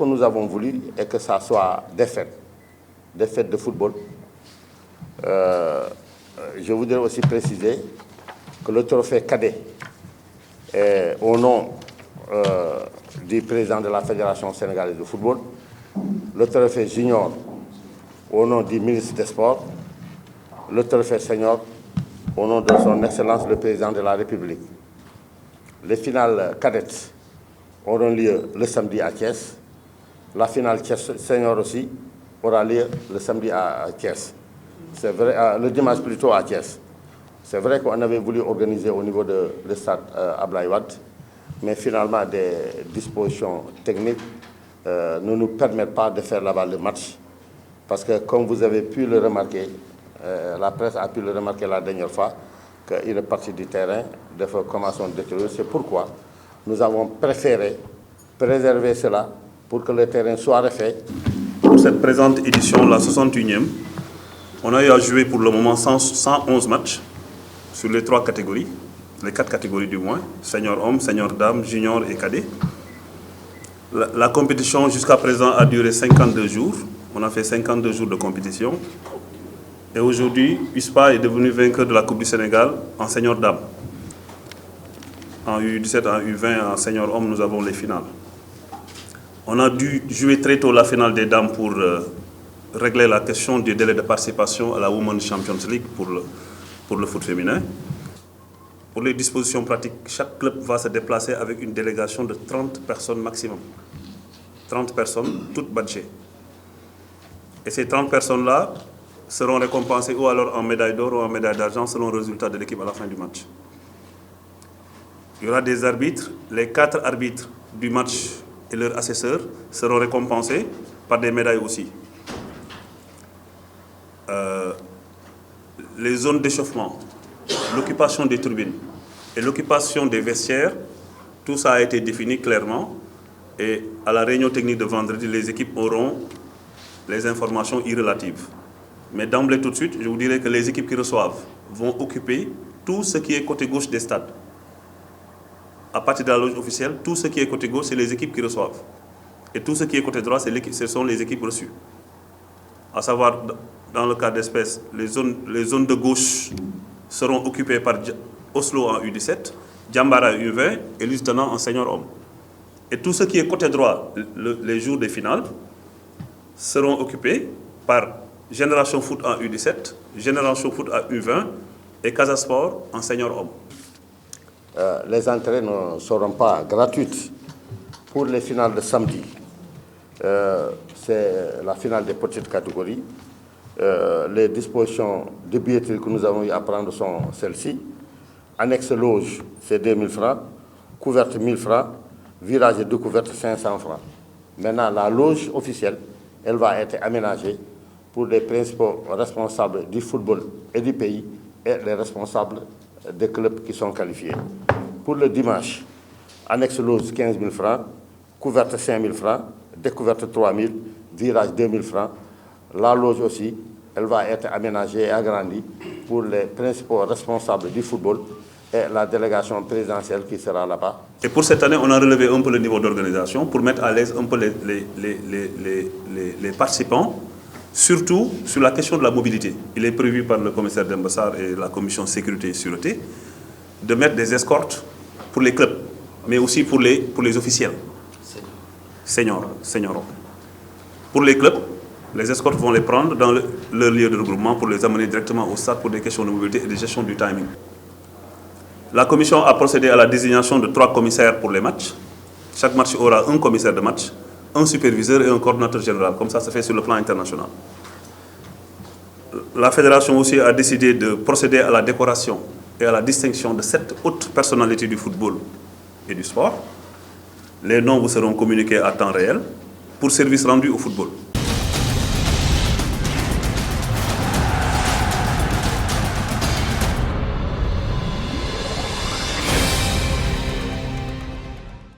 que nous avons voulu est que ça soit des fêtes de football. Je voudrais aussi préciser que le trophée cadet est au nom du président de la Fédération sénégalaise de football, le trophée junior au nom du ministre des Sports, le trophée senior au nom de son Excellence le Président de la République. Les finales cadettes auront lieu le samedi à Thiès. La finale senior aussi aura lieu le samedi à Thiès. C'est vrai, le dimanche plutôt à Thiès. C'est vrai qu'on avait voulu organiser au niveau de stade Abdoulaye Wade, mais finalement des dispositions techniques ne nous permettent pas de faire là-bas le match. Parce que comme vous avez pu le remarquer, la presse a pu le remarquer la dernière fois, qu'il est parti du terrain de faire commencer de détruire. C'est pourquoi nous avons préféré préserver cela pour que le terrain soit refait. Pour cette présente édition, la 61e, on a eu à jouer pour le moment 111 matchs sur les 3 catégories, les 4 catégories du moins, senior homme, senior dame, junior et cadet. La compétition jusqu'à présent a duré 52 jours. On a fait 52 jours de compétition. Et aujourd'hui, USPA est devenu vainqueur de la Coupe du Sénégal en senior dame. En U17, en U20, en senior homme, nous avons les finales. On a dû jouer très tôt la finale des dames pour régler la question du délai de participation à la Women's Champions League pour le foot féminin. Pour les dispositions pratiques, chaque club va se déplacer avec une délégation de 30 personnes maximum. 30 personnes, toutes badgées. Et ces 30 personnes-là seront récompensées ou alors en médaille d'or ou en médaille d'argent selon le résultat de l'équipe à la fin du match. Il y aura des arbitres. Les 4 arbitres du match et leurs assesseurs seront récompensés par des médailles aussi. Les zones d'échauffement, l'occupation des tribunes et l'occupation des vestiaires, tout ça a été défini clairement. Et à la réunion technique de vendredi, les équipes auront les informations irrelatives. Mais d'emblée tout de suite, je vous dirais que les équipes qui reçoivent vont occuper tout ce qui est côté gauche des stades. À partir de la loge officielle, tout ce qui est côté gauche, c'est les équipes qui reçoivent. Et tout ce qui est côté droit, ce sont les équipes reçues. À savoir, dans le cas d'espèce, les zones de gauche seront occupées par Oslo en U17, Djambara en U20 et Lusitana en senior homme. Et tout ce qui est côté droit, les jours des finales, seront occupés par Génération Foot en U17, Génération Foot en U20 et Casasport en senior homme. Les entrées ne seront pas gratuites pour les finales de samedi. C'est la finale des petites catégories. Les dispositions de billetterie que nous avons eu à prendre sont celles-ci. Annexe loge, c'est 2000 francs. Couverte, 1000 francs. Virage et découverte, 500 francs. Maintenant, la loge officielle, elle va être aménagée pour les principaux responsables du football et du pays et les responsables des clubs qui sont qualifiés. Pour le dimanche, annexe loge 15 000 francs, couverte 5 000 francs, découverte 3 000, virage 2 000 francs. La loge aussi, elle va être aménagée et agrandie pour les principaux responsables du football et la délégation présidentielle qui sera là-bas. Et pour cette année, on a relevé un peu le niveau d'organisation pour mettre à l'aise un peu les participants, surtout sur la question de la mobilité. Il est prévu par le commissaire Dembassar et la commission sécurité et sûreté de mettre des escortes pour les clubs, mais aussi pour les officiels. Seniors. Pour les clubs, les escortes vont les prendre dans leur lieu de regroupement pour les amener directement au stade pour des questions de mobilité et de gestion du timing. La commission a procédé à la désignation de 3 commissaires pour les matchs. Chaque match aura un commissaire de match, un superviseur et un coordinateur général, comme ça se fait sur le plan international. La fédération aussi a décidé de procéder à la décoration et à la distinction de 7 hautes personnalités du football et du sport. Les noms vous seront communiqués à temps réel pour service rendu au football.